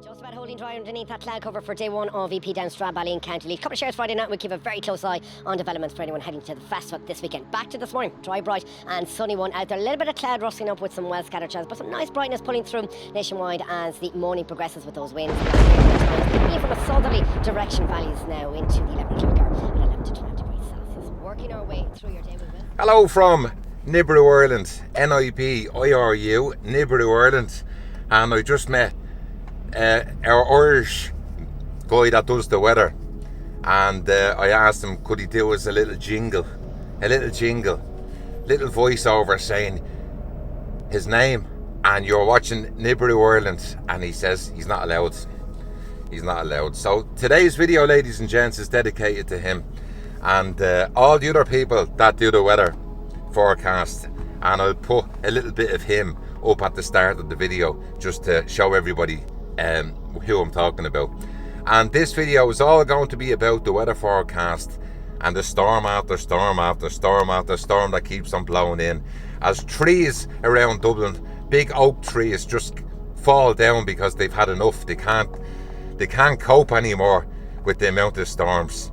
Just about holding dry underneath that cloud cover for day one of EP down Stradbally in County Leash. Couple of shares Friday night. We'll keep a very close eye on developments for anyone heading to the festival this weekend. Back to this morning, dry, bright and sunny one out there. A little bit of cloud rustling up with some well scattered showers, but some nice brightness pulling through nationwide as the morning progresses with those winds. Being from a southerly direction, valleys now into the 11 o'clock hour at 11 to 12 degrees Celsius. Working our way through your day, we will. Hello from Nibiru, Ireland. Nibiru, Nibiru, Ireland. And I just met our Irish guy that does the weather, and I asked him could he do us a little voiceover saying his name and you're watching Nibiru, Ireland, and he says he's not allowed. So today's video, ladies and gents, is dedicated to him and all the other people that do the weather forecast, and I'll put a little bit of him up at the start of the video just to show everybody who I'm talking about. And this video is all going to be about the weather forecast and the storm after storm after storm after storm that keeps on blowing in, as trees around Dublin, big oak trees, just fall down because they've had enough. They can't cope anymore with the amount of storms.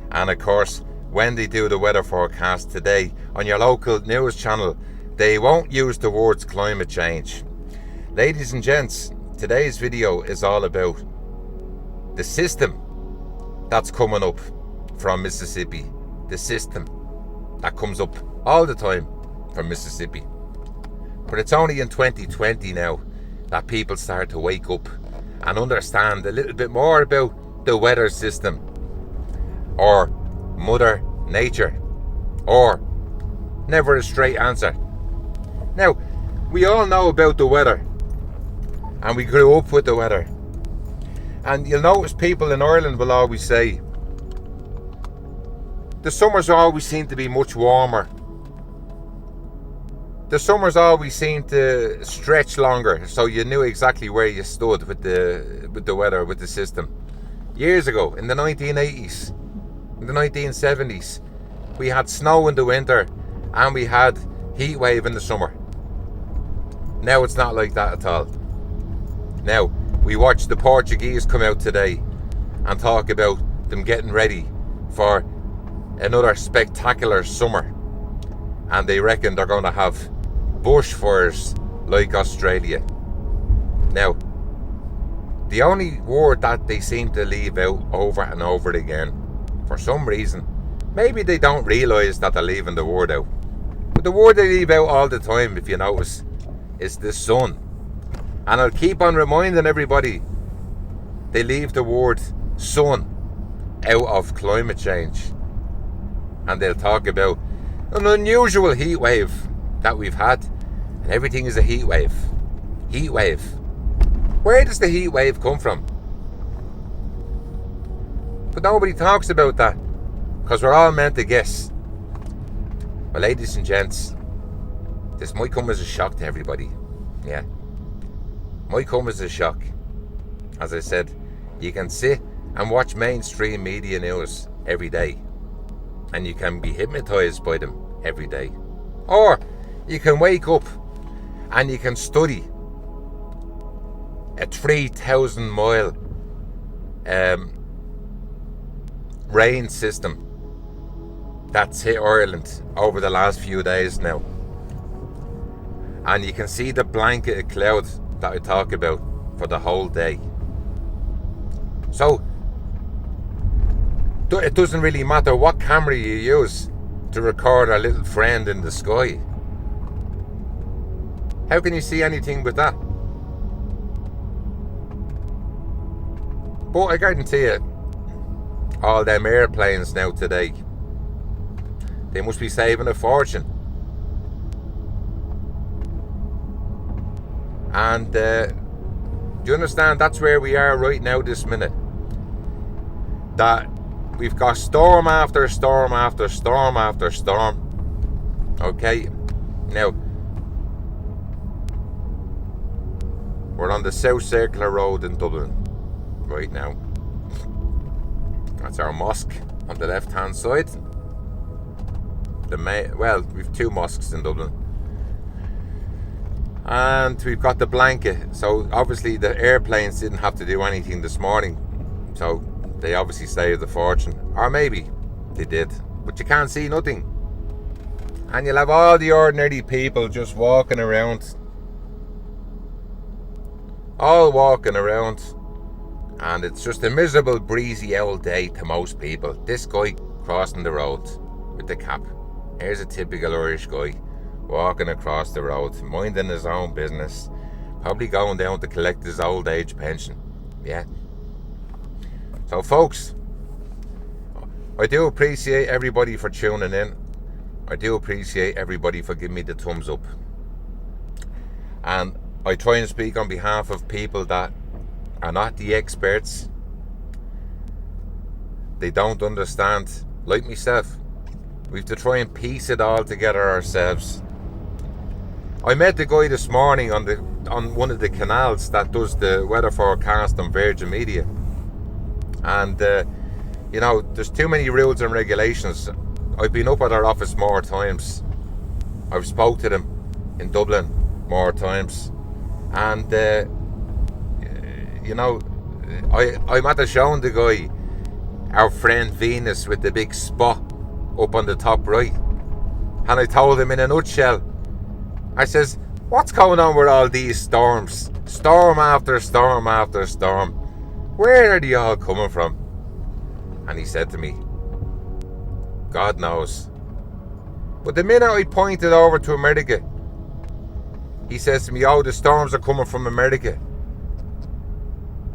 And of course, when they do the weather forecast today on your local news channel, they won't use the words climate change. Ladies and gents, today's video is all about the system that's coming up from Mississippi. The system that comes up all the time from Mississippi. But it's only in 2020 now that people start to wake up and understand a little bit more about the weather system, or Mother Nature, or never a straight answer. Now, we all know about the weather, and we grew up with the weather. And you'll notice people in Ireland will always say the summers always seem to be much warmer. The summers always seem to stretch longer, so you knew exactly where you stood with the weather, with the system. Years ago, in the 1980s, in the 1970s, we had snow in the winter and we had heat wave in the summer. Now it's not like that at all. Now, we watched the Portuguese come out today and talk about them getting ready for another spectacular summer. And they reckon they're going to have bushfires like Australia. Now, the only word that they seem to leave out over and over again, for some reason, maybe they don't realise that they're leaving the word out, but the word they leave out all the time, if you notice, is the sun. And I'll keep on reminding everybody, they leave the word sun out of climate change. And they'll talk about an unusual heat wave that we've had, and everything is a heat wave. Heat wave. Where does the heat wave come from? But nobody talks about that, because we're all meant to guess. Well, ladies and gents, this might come as a shock to everybody. Yeah. Might come as a shock. As I said, you can sit and watch mainstream media news every day, and you can be hypnotized by them every day. Or you can wake up and you can study a 3,000 mile rain system that's hit Ireland over the last few days now. And you can see the blanket of cloud that I talk about for the whole day. So it doesn't really matter what camera you use to record our little friend in the sky. How can you see anything with that? But I guarantee you, all them airplanes now today, they must be saving a fortune. And do you understand, that's where we are right now this minute? That we've got storm after storm after storm after storm. Okay, now we're on the South Circular Road in Dublin right now. That's our mosque on the left hand side. We've two mosques in Dublin. And we've got the blanket. So obviously the airplanes didn't have to do anything this morning. So they obviously saved a fortune. Or maybe they did. But you can't see nothing. And you'll have all the ordinary people just walking around. All walking around. And it's just a miserable, breezy old day to most people. This guy crossing the road with the cap. Here's a typical Irish guy walking across the road, minding his own business. Probably going down to collect his old age pension. Yeah. So folks, I do appreciate everybody for tuning in. I do appreciate everybody for giving me the thumbs up. And I try and speak on behalf of people that are not the experts. They don't understand, like myself. We have to try and piece it all together ourselves. I met the guy this morning on one of the canals that does the weather forecast on Virgin Media. And you know, there's too many rules and regulations. I've been up at our office more times. I've spoke to them in Dublin more times. And you know, I'm at the showing the guy our friend Venus with the big spot up on the top right. And I told him in a nutshell, I says, what's going on with all these storms? Storm after storm after storm. Where are they all coming from? And he said to me, God knows. But the minute I pointed over to America, he says to me, oh, the storms are coming from America.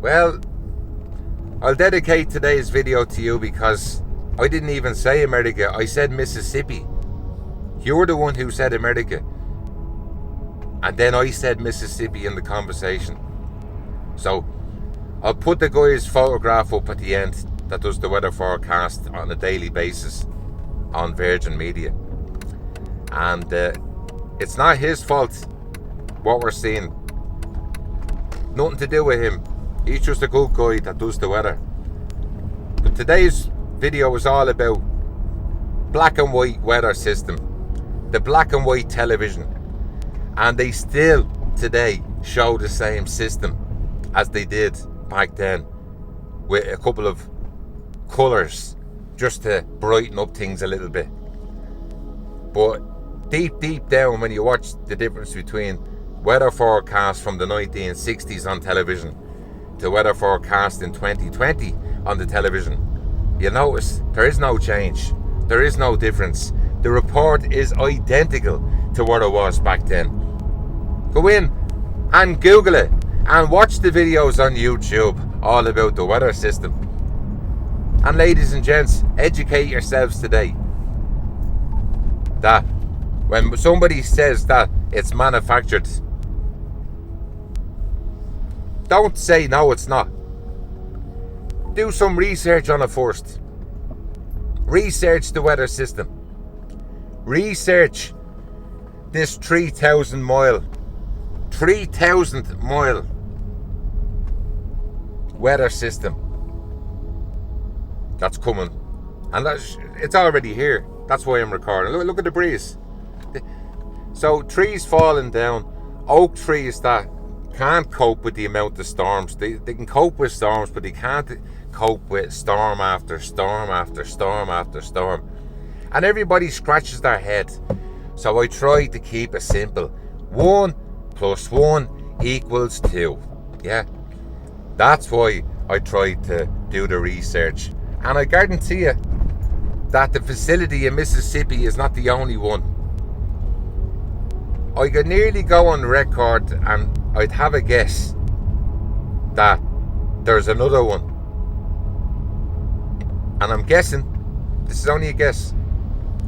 Well, I'll dedicate today's video to you because I didn't even say America. I said Mississippi. You were the one who said America. And then I said Mississippi in the conversation. So I'll put the guy's photograph up at the end that does the weather forecast on a daily basis on Virgin Media. And it's not his fault what we're seeing. Nothing to do with him. He's just a good guy that does the weather. But today's video is all about black and white weather system, the black and white television, and they still today show the same system as they did back then, with a couple of colours just to brighten up things a little bit. But deep down, when you watch the difference between weather forecasts from the 1960s on television to weather forecast in 2020 on the television, you'll notice there is no change. There is no difference. The report is identical to what it was back then. Go in and Google it and watch the videos on YouTube all about the weather system. And ladies and gents, educate yourselves today that when somebody says that it's manufactured, don't say no, it's not. Do some research on it first. Research the weather system. Research this 3,000 mile weather system that's coming. And it's already here. That's why I'm recording. Look at the breeze. So trees falling down, oak trees that can't cope with the amount of storms. They can cope with storms, but they can't cope with storm after storm after storm after storm. And everybody scratches their head. So I try to keep it simple. 1 + 1 = 2. Yeah. That's why I try to do the research. And I guarantee you that the facility in Mississippi is not the only one. I could nearly go on record and I'd have a guess that there's another one. And I'm guessing, this is only a guess,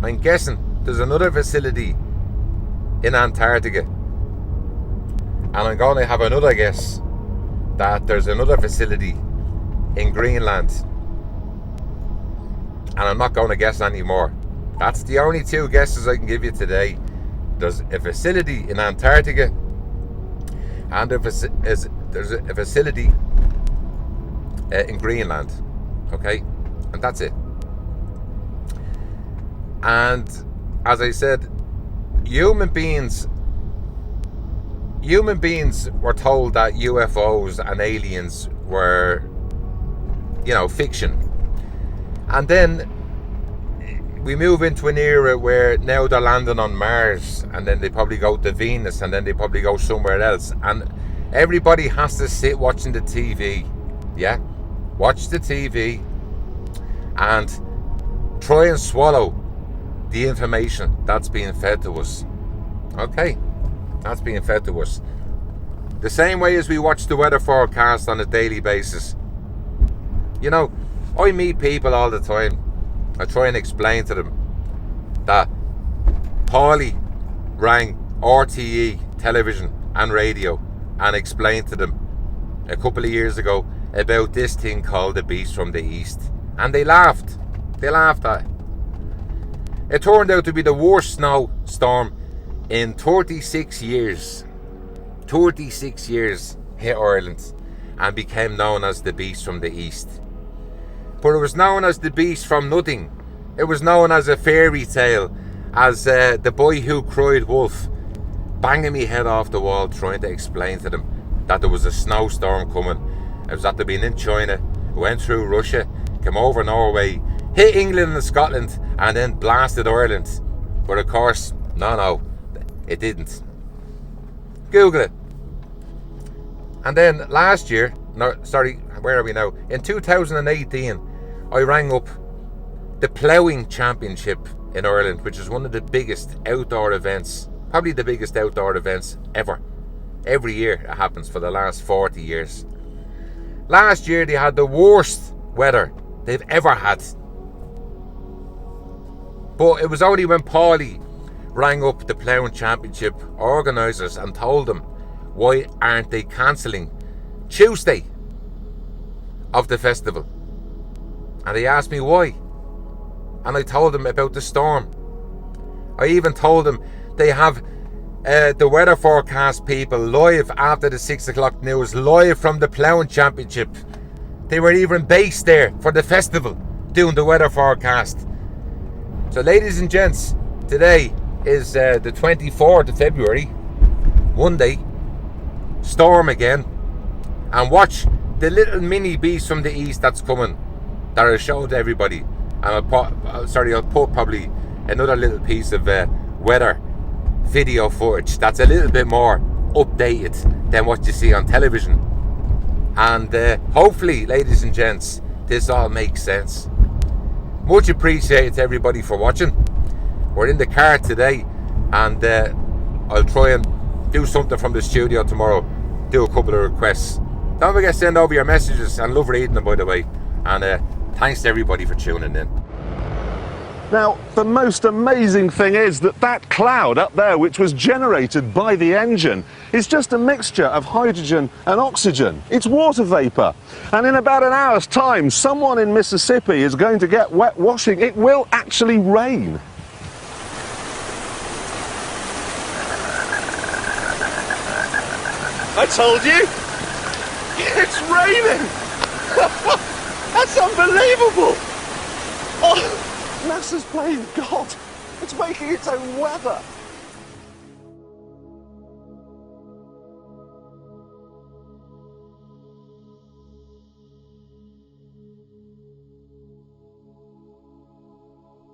I'm guessing there's another facility in Antarctica. And I'm going to have another guess that there's another facility in Greenland. And I'm not going to guess anymore. That's the only 2 guesses I can give you today. There's a facility in Antarctica and there's a facility in Greenland. Okay? And that's it. And as I said, human beings human beings were told that UFOs and aliens were, you know, fiction. And then we move into an era where now they're landing on Mars, and then they probably go to Venus, and then they probably go somewhere else. And everybody has to sit watching the TV. Yeah? Watch the TV and try and swallow the information that's being fed to us. Okay? That's being fed to us. The same way as we watch the weather forecast on a daily basis. You know, I meet people all the time. I try and explain to them that Paulie rang RTE television and radio and explained to them a couple of years ago about this thing called the Beast from the East. And they laughed. They laughed at it. It turned out to be the worst snowstorm in 36 years. 36 years hit Ireland and became known as the Beast from the East. But it was known as the Beast from nothing. It was known as a fairy tale, as the boy who cried wolf, banging me head off the wall trying to explain to them that there was a snowstorm coming. It was after being in China, went through Russia, came over Norway, hit England and Scotland, and then blasted Ireland. But of course, no, it didn't. Google it. And then last year, where are we now? In 2018, I rang up the ploughing championship in Ireland, which is one of the biggest outdoor events, probably the biggest outdoor events ever. Every year it happens for the last 40 years. Last year they had the worst weather they've ever had. But it was only when Paulie rang up the ploughing championship organisers and told them, why aren't they cancelling Tuesday of the festival? And they asked me why. And I told them about the storm. I even told them they have the weather forecast people live after the 6 o'clock news, live from the ploughing championship. They were even based there for the festival doing the weather forecast. So ladies and gents, today is the 24th of February, Monday. Storm again. And watch the little mini beast from the east that's coming, that I showed everybody. And I'll put probably another little piece of weather video footage that's a little bit more updated than what you see on television. And hopefully, ladies and gents, this all makes sense. Much appreciated to everybody for watching. We're in the car today, and I'll try and do something from the studio tomorrow. Do a couple of requests. Don't forget to send over your messages, and love reading them, by the way. And thanks to everybody for tuning in. Now, the most amazing thing is that cloud up there, which was generated by the engine, is just a mixture of hydrogen and oxygen. It's water vapour. And in about an hour's time, someone in Mississippi is going to get wet washing. It will actually rain. I told you! It's raining! That's unbelievable! Oh, NASA's playing God. It's making its own weather.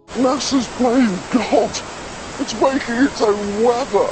NASA's playing God. It's making its own weather.